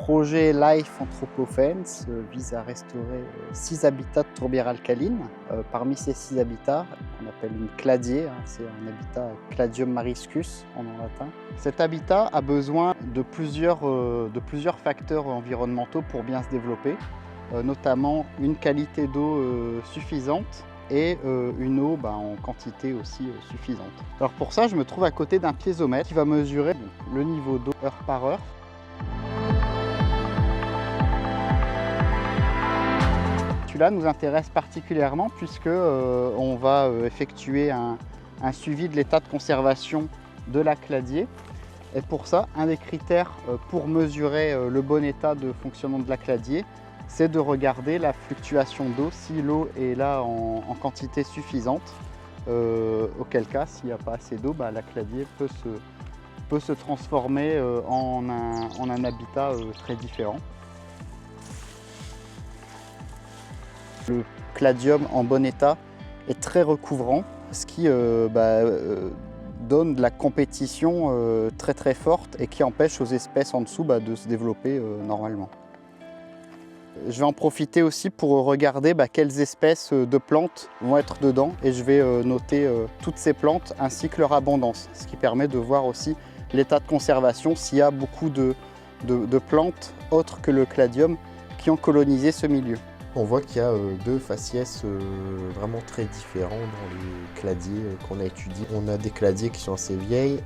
projet Life Anthropofence vise à restaurer 6 habitats de tourbières alcalines. Parmi ces 6 habitats, qu'on appelle une cladier, c'est un habitat Cladium mariscus en latin. Cet habitat a besoin de plusieurs facteurs environnementaux pour bien se développer, notamment une qualité d'eau suffisante et une eau en quantité aussi suffisante. Alors pour ça, je me trouve à côté d'un piézomètre qui va mesurer le niveau d'eau heure par heure. Celui-là nous intéresse particulièrement puisque on va effectuer un suivi de l'état de conservation de la cladier. Et pour ça, un des critères pour mesurer le bon état de fonctionnement de la cladier, c'est de regarder la fluctuation d'eau, si l'eau est là en quantité suffisante, auquel cas, s'il n'y a pas assez d'eau, la cladier peut se transformer en un habitat très différent. Le cladium en bon état est très recouvrant, ce qui donne de la compétition très forte et qui empêche aux espèces en dessous de se développer normalement. Je vais en profiter aussi pour regarder quelles espèces de plantes vont être dedans et je vais noter toutes ces plantes ainsi que leur abondance, ce qui permet de voir aussi l'état de conservation, s'il y a beaucoup de plantes autres que le cladium qui ont colonisé ce milieu. On voit qu'il y a deux faciès vraiment très différents dans les cladiers qu'on a étudiés. On a des cladiers qui sont assez vieilles,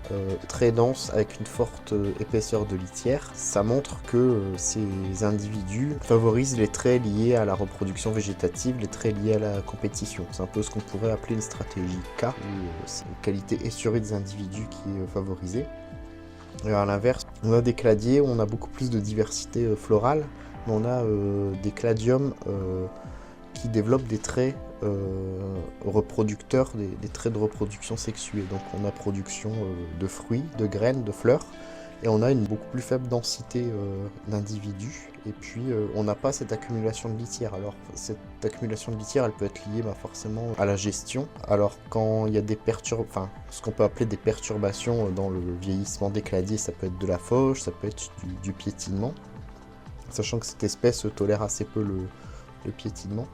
très denses, avec une forte épaisseur de litière. Ça montre que ces individus favorisent les traits liés à la reproduction végétative, les traits liés à la compétition. C'est un peu ce qu'on pourrait appeler une stratégie K, où c'est une qualité essurée des individus qui est favorisée. Et à l'inverse, on a des cladiers où on a beaucoup plus de diversité florale. On a des cladiums qui développent des traits reproducteurs, des traits de reproduction sexuée. Donc on a production de fruits, de graines, de fleurs, et on a une beaucoup plus faible densité d'individus. Et puis on n'a pas cette accumulation de litière. Alors cette accumulation de litière, elle peut être liée forcément à la gestion. Alors quand il y a des ce qu'on peut appeler des perturbations dans le vieillissement des cladiers, ça peut être de la fauche, ça peut être du piétinement. Sachant que cette espèce tolère assez peu le piétinement.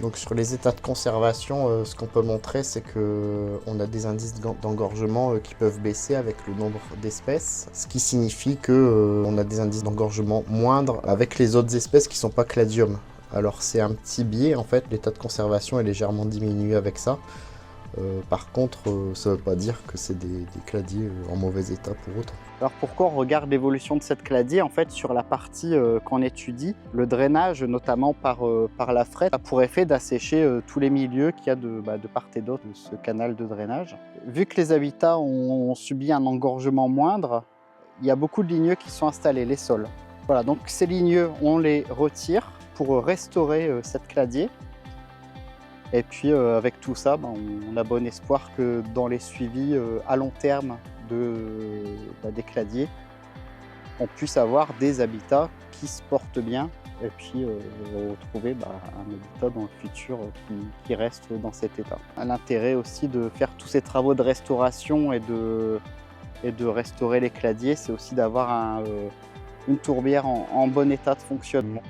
Donc sur les états de conservation, ce qu'on peut montrer, c'est qu'on a des indices d'engorgement qui peuvent baisser avec le nombre d'espèces, ce qui signifie qu'on a des indices d'engorgement moindres avec les autres espèces qui ne sont pas cladium. Alors c'est un petit biais, en fait, l'état de conservation est légèrement diminué avec ça. Par contre, ça ne veut pas dire que c'est des cladiers en mauvais état pour autant. Alors pourquoi on regarde l'évolution de cette cladier? En fait, sur la partie qu'on étudie, le drainage, notamment par la frette, a pour effet d'assécher tous les milieux qu'il y a de part et d'autre de ce canal de drainage. Vu que les habitats ont subi un engorgement moindre, il y a beaucoup de ligneux qui sont installés, les sols. Voilà, donc ces ligneux, on les retire pour restaurer cette cladier. Et puis avec tout ça, on a bon espoir que dans les suivis à long terme des cladiers, on puisse avoir des habitats qui se portent bien et puis retrouver un habitat dans le futur qui reste dans cet état. L'intérêt aussi de faire tous ces travaux de restauration et de restaurer les cladiers, c'est aussi d'avoir une tourbière en bon état de fonctionnement.